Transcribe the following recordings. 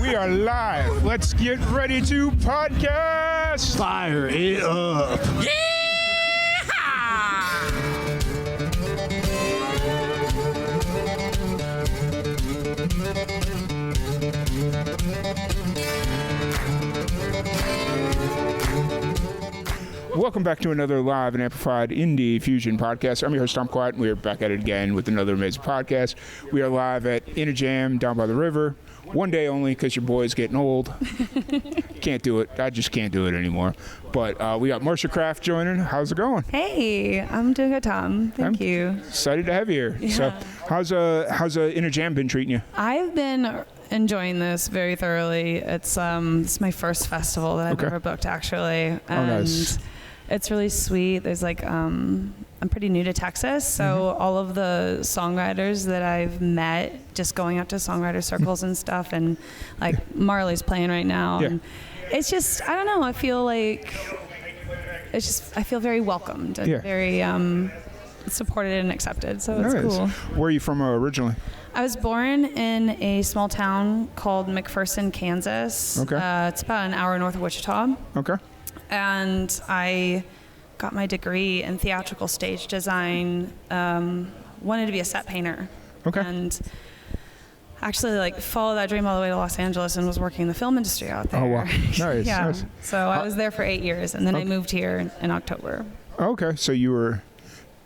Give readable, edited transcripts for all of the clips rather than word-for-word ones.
We are live. Let's get ready to podcast. Fire it up. Welcome back to another live and amplified IndieFusion Podcast. I'm your host, Tom Quiet, and we are back at it again with another amazing podcast. We are live at In a Jam down by the river. One day only because your boy's getting old. Can't do it. I just can't do it anymore. But we got Marsha Craft joining. How's it going? Hey, I'm doing good, Tom. Thank you. Excited to have you here. Yeah. So how's In a Jam been treating you? I've been enjoying this very thoroughly. It's my first festival that I've ever booked, actually. And nice. It's really sweet. There's I'm pretty new to Texas, so all of the songwriters that I've met, just going out to songwriter circles and stuff, and like Marley's playing right now. Yeah. And it's just, I don't know, I feel like I feel very welcomed and very supported and accepted, so it's cool. Where are you from originally? I was born in a small town called McPherson, Kansas. Okay. It's about an hour north of Wichita. Okay. And I got my degree in theatrical stage design, wanted to be a set painter. Okay. And actually followed that dream all the way to Los Angeles and was working in the film industry out there. Oh, wow. Nice. Yeah. Nice. So I was there for 8 years, and then I moved here in October. Okay. So you were...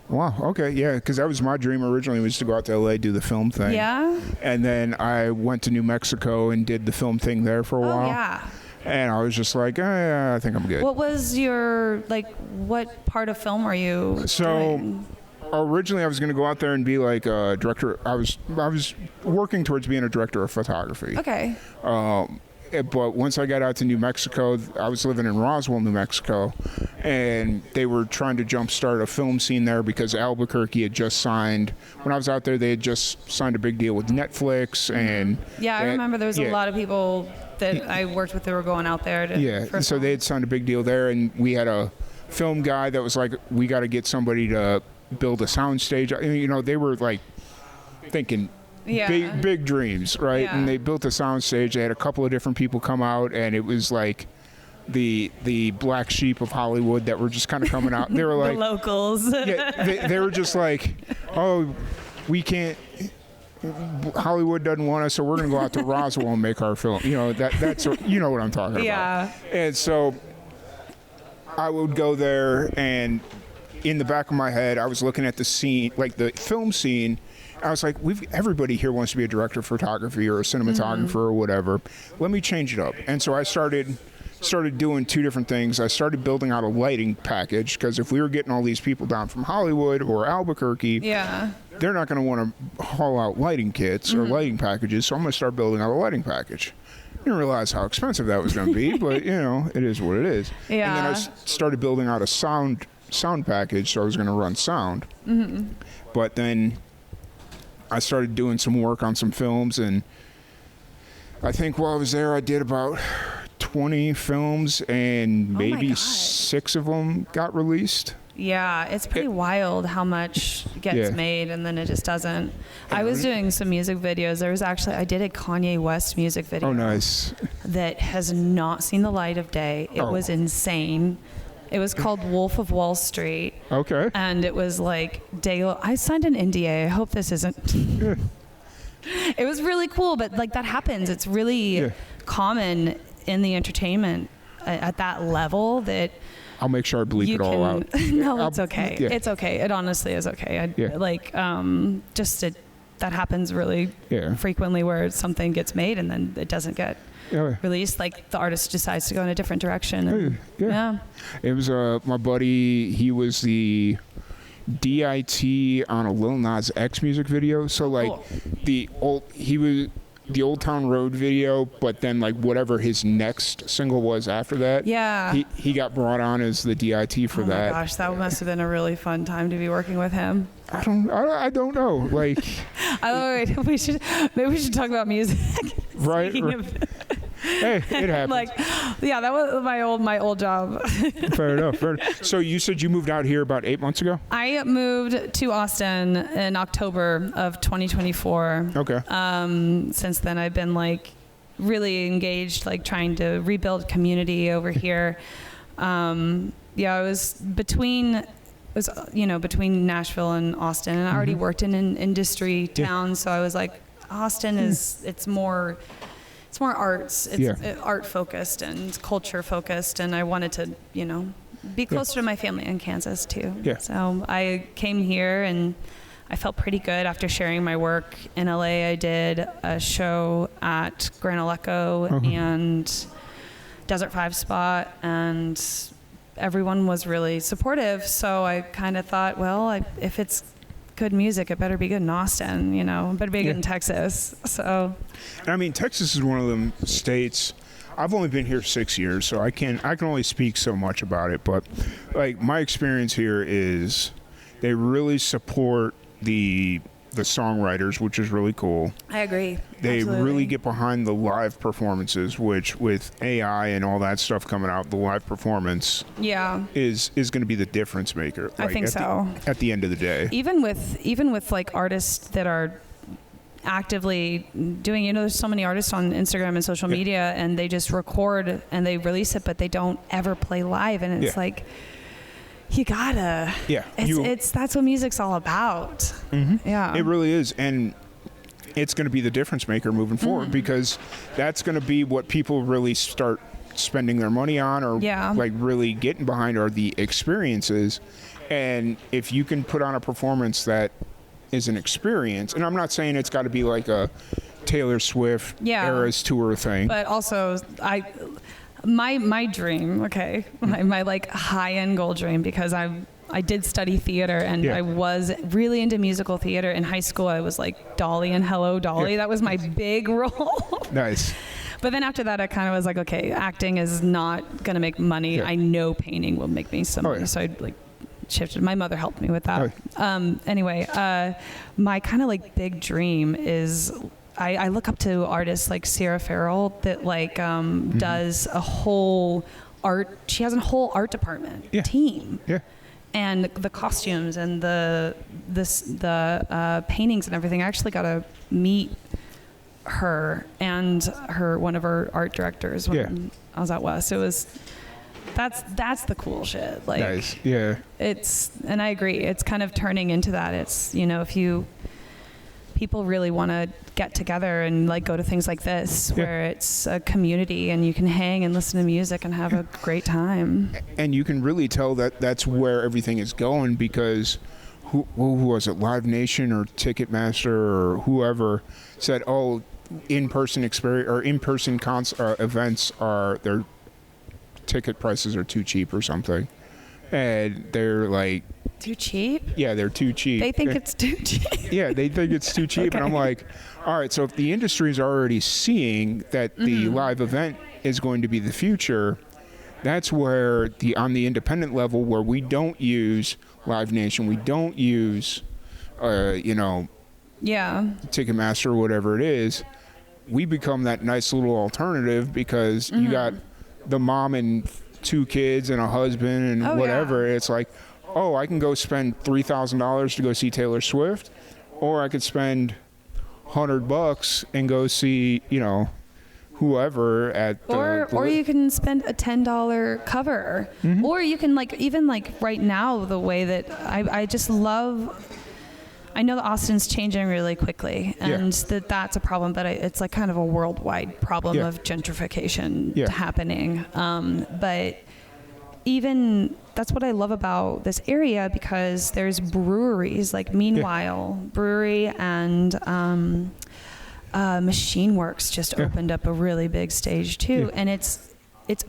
Wow. Okay. Yeah. Because that was my dream originally, was to go out to LA, do the film thing. Yeah. And then I went to New Mexico and did the film thing there for a while. Oh, yeah. And I was just like, I think I'm good. What was your, what part of film were you doing? Originally I was going to go out there and be like a director. I was working towards being a director of photography. Okay. But once I got out to New Mexico, I was living in Roswell, New Mexico, and they were trying to jumpstart a film scene there because Albuquerque had just signed. When I was out there, they had just signed a big deal with Netflix, and I remember there was a lot of people that I worked with that were going out there to so they had signed a big deal there, and we had a film guy that was like, we got to get somebody to build a sound stage. You know, they were like thinking big dreams, right? Yeah. And they built a sound stage. They had a couple of different people come out, and it was like the black sheep of Hollywood that were just kind of coming out. They were like the locals. they were just like, oh, we can't. Hollywood doesn't want us, so we're going to go out to Roswell and make our film. You know, that's you know what I'm talking about. And so I would go there, and in the back of my head, I was looking at the scene, like the film scene. I was like, everybody here wants to be a director of photography or a cinematographer or whatever. Let me change it up. And so I started doing two different things. I started building out a lighting package, because if we were getting all these people down from Hollywood or Albuquerque, they're not going to want to haul out lighting kits or lighting packages. So I'm going to start building out a lighting package. I didn't realize how expensive that was going to be, but you know, it is what it is. Yeah. And then I started building out a sound package. So I was going to run sound. But then I started doing some work on some films, and I think while I was there, I did about 20 films, and maybe 6 of them got released. Yeah, it's pretty wild how much gets made and then it just doesn't. I was doing some music videos. I did a Kanye West music video. Oh, nice. That has not seen the light of day. It was insane. It was called Wolf of Wall Street. Okay. And it was like I signed an NDA. I hope this isn't. It was really cool, but that happens. It's really common in the entertainment at that level that I'll make sure I bleep it all out. No, it's okay. Yeah. It's okay. It honestly is okay. That happens really frequently, where something gets made and then it doesn't get released. Like the artist decides to go in a different direction. And, It was my buddy. He was the DIT on a Lil Nas X music video. So he was the Old Town Road video, but then whatever his next single was after that, he got brought on as the DIT for that. Oh my gosh, that must have been a really fun time to be working with him. I don't know. We should talk about music. Right. Hey, it happens. That was my old job. Fair enough. So you said you moved out here about 8 months ago? I moved to Austin in October of 2024. Okay. Since then, I've been really engaged, like trying to rebuild community over here. I was between Nashville and Austin, and I already worked in an industry town, so I was like, Austin it's more arts, it's art focused and culture focused, and I wanted to, be closer to my family in Kansas too. Yeah. So I came here and I felt pretty good after sharing my work in LA. I did a show at Grand Ole Echo and Desert 5 Spot, and everyone was really supportive. So I kind of thought, well, if it's good music, it better be good in Austin, it better be good in Texas. So, I mean, Texas is one of them states. I've only been here 6 years, so I can only speak so much about it. But like my experience here is, they really support the songwriters, which is really cool. I agree. They Absolutely. really get behind the live performances, which with AI and all that stuff coming out, the live performance is going to be the difference maker. I think so. At the end of the day. Even with like artists that are actively doing, there's so many artists on Instagram and social media, and they just record and they release it, but they don't ever play live, and it's like, you gotta. Yeah. That's what music's all about. Mm-hmm. Yeah. It really is. And it's going to be the difference maker moving forward, because that's going to be what people really start spending their money on, or like really getting behind, are the experiences. And if you can put on a performance that is an experience, and I'm not saying it's got to be like a Taylor Swift Eras tour thing. But also, my dream, my like high-end goal dream, because I did study theater, and I was really into musical theater. In high school, I was like Dolly and Hello Dolly. That was my big role. Nice. But then after that, I kind of was like, okay, acting is not going to make money. I know painting will make me some money. So I like shifted. My mother helped me with that. Anyway, my kind of like big dream is, I look up to artists like Sarah Farrell that like does a whole art. She has a whole art department team. Yeah. And the costumes and the paintings and everything. I actually got to meet her and one of her art directors when I was out west. It was that's the cool shit. Like, nice. Yeah. And I agree. It's kind of turning into that. It's, if people really want to get together and like go to things like this, where it's a community and you can hang and listen to music and have a great time. And you can really tell that that's where everything is going, because who was it, Live Nation or Ticketmaster or whoever said, in-person experience or in-person events their ticket prices are too cheap or something. And they're like, too cheap? Yeah, they're too cheap. They think it's too cheap. Yeah, they think it's too cheap. And I'm like, all right, so if the industry is already seeing that the live event is going to be the future, that's where on the independent level, where we don't use Live Nation, we don't use, Ticketmaster or whatever it is, we become that nice little alternative, because you got the mom and 2 kids and a husband and whatever. It's like, I can go spend $3,000 to go see Taylor Swift, or I could spend $100 and go see, whoever at or you can spend a $10 cover, or you can even right now, the way that I just love. I know that Austin's changing really quickly, and that's a problem, but it's like kind of a worldwide problem of gentrification happening. But even that's what I love about this area, because there's breweries like Meanwhile Brewery and Machine Works just opened up a really big stage too, and it's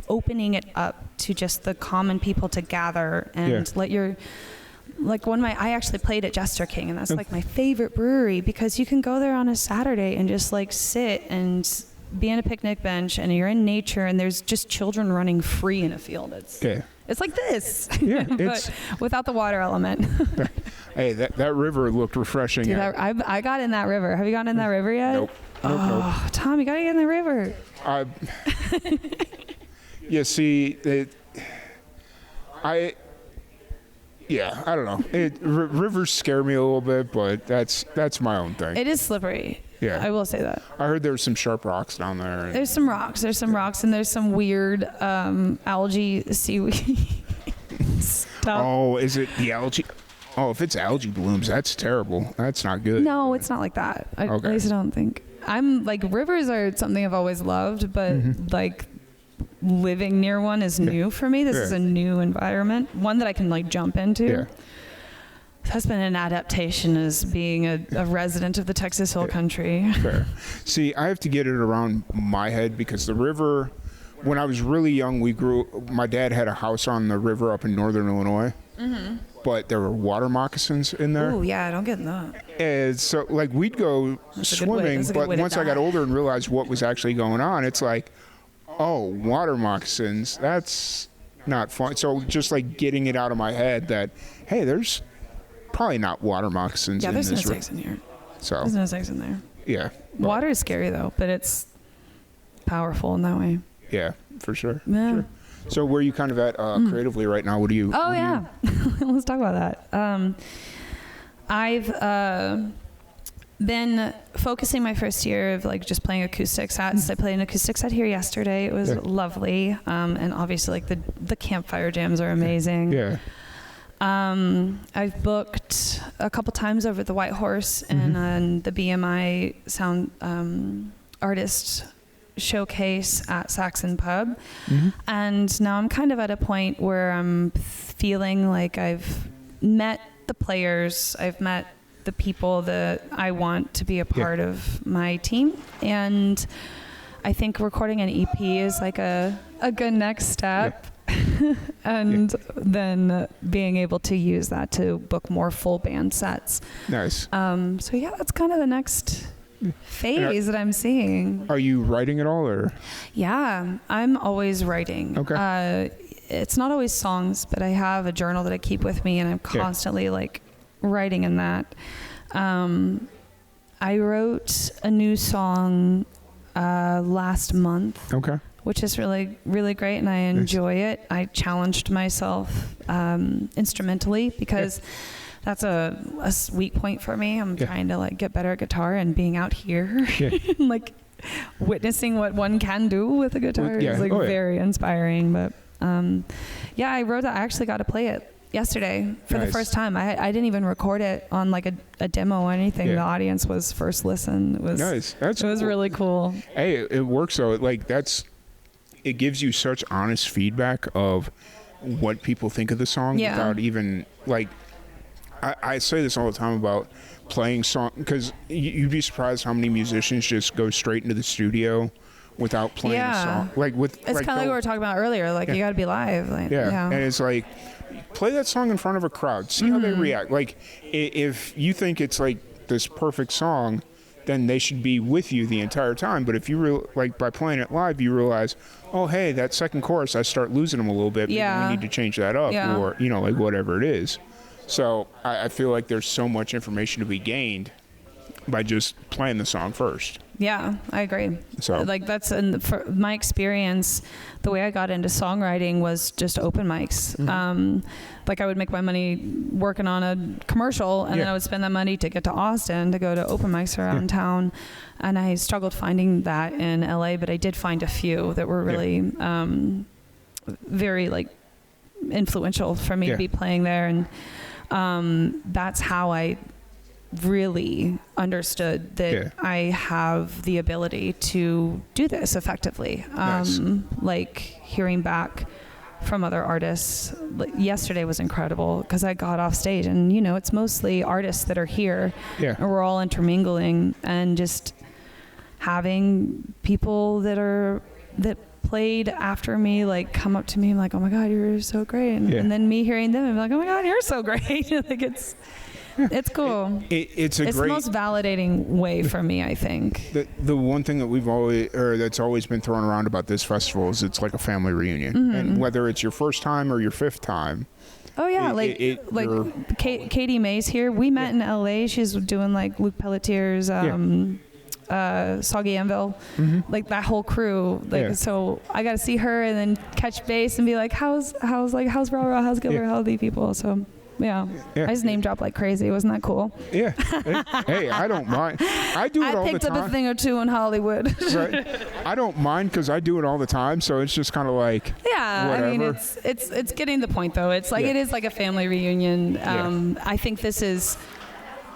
opening it up to just the common people to gather and let your. Like I actually played at Jester King, and that's like my favorite brewery, because you can go there on a Saturday and just like sit and be on a picnic bench, and you're in nature, and there's just children running free in a field. It's like this, but without the water element. Hey, that river looked refreshing. Dude, I got in that river. Have you gone in that river yet? Nope. Tom, you gotta get in the river. I don't know. Rivers scare me a little bit, but that's my own thing. It is slippery. Yeah. I will say that. I heard there's some sharp rocks down there. There's some rocks. There's some rocks, and there's some weird algae, seaweed stuff. Oh, is it the algae? Oh, if it's algae blooms, that's terrible. That's not good. No, it's not like that. At least I don't think. I'm like, rivers are something I've always loved, but like living near one is new for me. This is a new environment, one that I can like jump into. Yeah. That's been an adaptation as being a resident of the Texas Hill Country. Fair. See, I have to get it around my head because the river, when I was really young, my dad had a house on the river up in northern Illinois, but there were water moccasins in there. Oh, yeah, I don't get that. And so, like, we'd go swimming, but once I got older and realized what was actually going on, it's like, oh, water moccasins, that's not fun. So just like getting it out of my head that, hey, there's probably not water moccasins in this. Yeah, there's no snakes in here. So there's no snakes in there. Yeah. Water is scary though, but it's powerful in that way. Yeah, for sure. Yeah. Sure. So where are you kind of at creatively right now? What do you? Oh yeah, let's talk about that. I've been focusing my first year of like just playing acoustic sets. I played an acoustic set here yesterday. It was lovely, and obviously like the campfire jams are amazing. Yeah. I've booked a couple times over at the White Horse and the BMI Sound Artist Showcase at Saxon Pub. And now I'm kind of at a point where I'm feeling like I've met the players, I've met the people that I want to be a part of my team, and I think recording an EP is like a good next step. And then being able to use that to book more full band sets. Nice. So yeah, that's kind of the next phase that I'm seeing. Are you writing at all, or? Yeah, I'm always writing. Okay. It's not always songs, but I have a journal that I keep with me, and I'm constantly like writing in that. I wrote a new song last month. Okay. Which is really, really great, and I enjoy it. I challenged myself instrumentally because that's a weak point for me. I'm trying to like get better at guitar, and being out here, like witnessing what one can do with a guitar is like very inspiring. But I wrote that. I actually got to play it yesterday for the first time. I didn't even record it on like a demo or anything. The audience was first listen. It was nice. It was really cool. Hey, it works though. Like it gives you such honest feedback of what people think of the song without even like, I say this all the time about playing song, because you'd be surprised how many musicians just go straight into the studio without playing a song. It's kind of like what we were talking about earlier. Like you got to be live. Like, and it's like, play that song in front of a crowd. See how they react. Like if you think it's like this perfect song, then they should be with you the entire time. But if you by playing it live, you realize, oh, hey, that second chorus, I start losing them a little bit. Maybe we need to change that up, or like whatever it is. So I feel like there's so much information to be gained by just playing the song first. Yeah, I agree. So like that's for my experience. The way I got into songwriting was just open mics. Like I would make my money working on a commercial, and then I would spend that money to get to Austin to go to open mics around town. And I struggled finding that in LA, but I did find a few that were really very like influential for me to be playing there. And that's how I really understood that I have the ability to do this effectively. Like hearing back from other artists, like yesterday was incredible because I got off stage and it's mostly artists that are here and we're all intermingling, and just having people that played after me like come up to me like, oh my God, you're so great, and then me hearing them and like, oh my God, you're so great. Like it's cool. It's the most validating way for me, I think. The one thing that that's always been thrown around about this festival is it's like a family reunion, and whether it's your first time or your fifth time. Oh yeah, Katie May's here. We met in LA. She's doing like Luke Pelletier's Soggy Anvil, like that whole crew. So I got to see her and then catch base and be like, how's Rara, how's Gilbert, how's the people. So Yeah. I just name drop like crazy. Wasn't that cool? Yeah. Hey, I don't mind. I do it all the time. I picked up a thing or two in Hollywood. Right. I don't mind because I do it all the time. So it's just kind of like, whatever. I mean, it's getting the point though. It's like it is like a family reunion. I think this is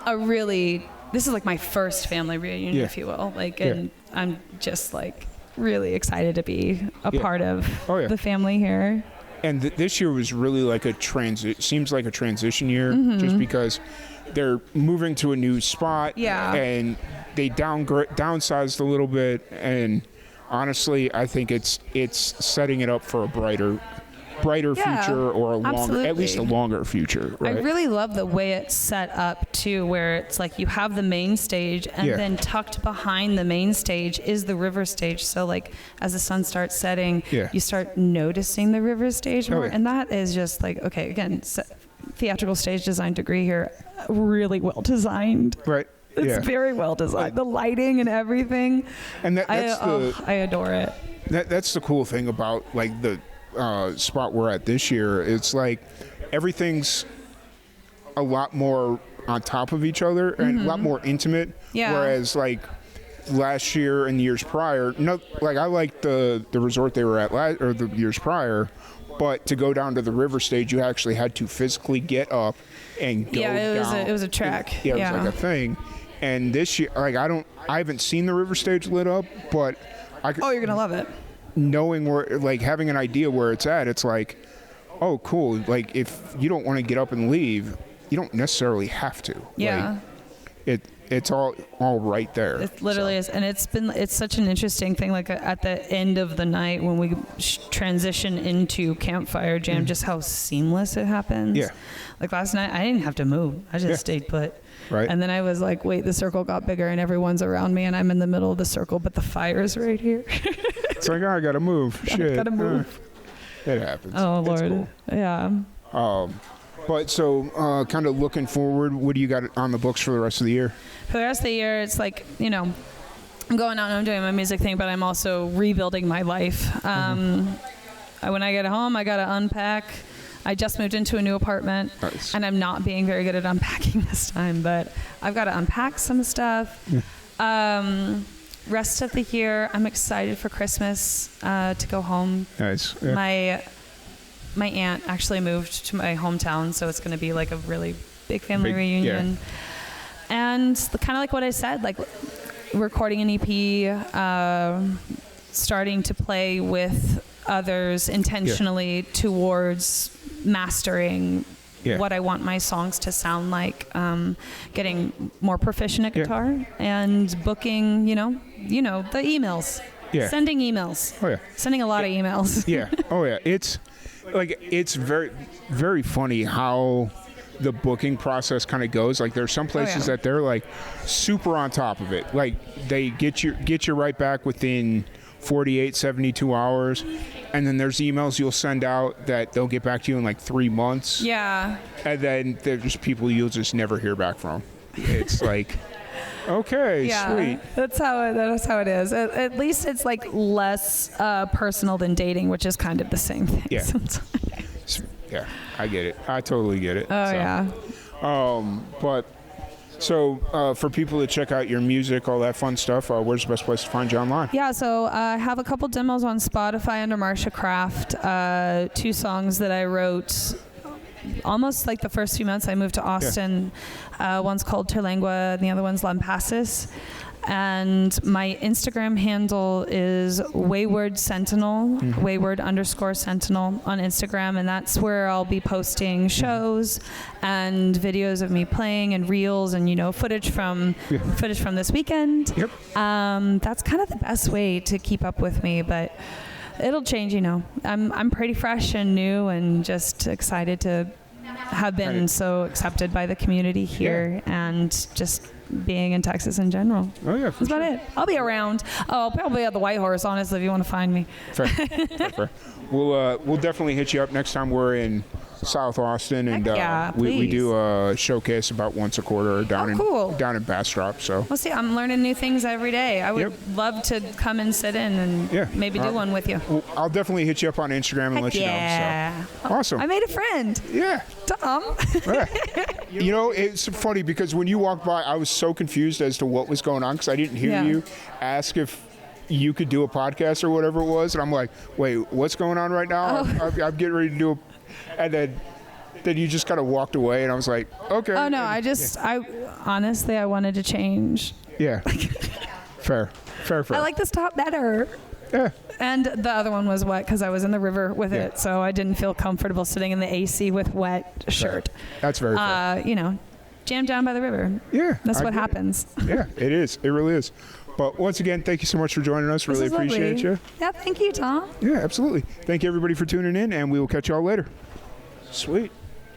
like my first family reunion, if you will. Like, and I'm just like really excited to be a part of the family here. And this year was really like seems like a transition year, just because they're moving to a new spot, and they downsized a little bit, and honestly, I think it's setting it up for a brighter future, or at least a longer future. Right? I really love the way it's set up too, where it's like you have the main stage, and then tucked behind the main stage is the river stage. So like as the sun starts setting, you start noticing the river stage more, and that is just like, okay, again, theatrical stage design degree here, really well designed. Right. It's very well designed. The lighting and everything. And I adore it. That's the cool thing about like the spot we're at this year. It's like everything's a lot more on top of each other and a lot more intimate. Yeah. Whereas like last year and the years prior, I liked the resort they were at the years prior, but to go down to the river stage, you actually had to physically get up and go down. It was a trek. It was like a thing. And this year, like I haven't seen the river stage lit up, but you're gonna love it. Knowing where, like having an idea where it's at, it's like, oh, cool. Like if you don't want to get up and leave, you don't necessarily have to. Yeah. Like, it's all right there. It literally is, and it's such an interesting thing. Like at the end of the night when we transition into campfire jam, just how seamless it happens. Yeah. Like last night, I didn't have to move. I just stayed put. Right. And then I was like, wait, the circle got bigger and everyone's around me and I'm in the middle of the circle, but the fire's right here. It's like, I gotta move. Shit. I gotta move. It happens. Oh, Lord. Cool. Yeah. But so kind of looking forward, what do you got on the books for the rest of the year? For the rest of the year, it's like, I'm going out and I'm doing my music thing, but I'm also rebuilding my life. When I get home, I got to unpack. I just moved into a new apartment, and I'm not being very good at unpacking this time, but I've got to unpack some stuff. Yeah. Rest of the year, I'm excited for Christmas to go home. Nice. Yeah. My aunt actually moved to my hometown, so it's going to be like a really big family reunion. Yeah. And kind of like what I said, like recording an EP, starting to play with others intentionally towards mastering what I want my songs to sound like, getting more proficient at guitar and booking, the emails, sending emails, sending a lot of emails. It's very, very funny how the booking process kind of goes. Like there's some places that they're like super on top of it. Like they get you right back within 48, 72 hours. And then there's emails you'll send out that they'll get back to you in like 3 months. Yeah. And then there's people you'll just never hear back from. It's like, okay, sweet. That's how it is. At least it's like less personal than dating, which is kind of the same thing. Yeah. Sometimes. Yeah, I get it. I totally get it. But so for people to check out your music, all that fun stuff, where's the best place to find you online? Yeah, so I have a couple demos on Spotify under Marsha Craft, 2 songs that I wrote almost like the first few months I moved to Austin. One's called Terlengua and the other one's Lampasas. And my Instagram handle is Wayward Sentinel, Wayward_Sentinel on Instagram. And that's where I'll be posting shows and videos of me playing and reels and, footage from this weekend. Yep. That's kind of the best way to keep up with me, but it'll change, I'm pretty fresh and new and just excited to have been so accepted by the community here and just being in Texas in general. Oh yeah, that's about it. I'll be around. Oh, I'll probably have the White Horse, honestly, if you want to find me. Fair. We'll definitely hit you up next time we're in South Austin, and we do a showcase about once a quarter down in Bastrop. So we'll see. I'm learning new things every day. I would love to come and sit in and maybe do one with you. Well, I'll definitely hit you up on Instagram and let you know. So. Awesome. I made a friend. Yeah. Tom. You know, it's funny because when you walked by, I was so confused as to what was going on because I didn't hear you ask if you could do a podcast or whatever it was, and I'm like, wait, what's going on right now? I'm getting ready to do and then you just kind of walked away, and I was like, okay. Oh no, I honestly wanted to change. Yeah. Fair. I like this top better. Yeah. And the other one was wet because I was in the river with it, so I didn't feel comfortable sitting in the AC with wet shirt. That's very fair. You know, jammed down by the river. Yeah. That's what happens. Yeah, it is. It really is. But once again, thank you so much for joining us. Really appreciate you. Yeah, thank you, Tom. Yeah, absolutely. Thank you, everybody, for tuning in, and we will catch y'all later. Sweet.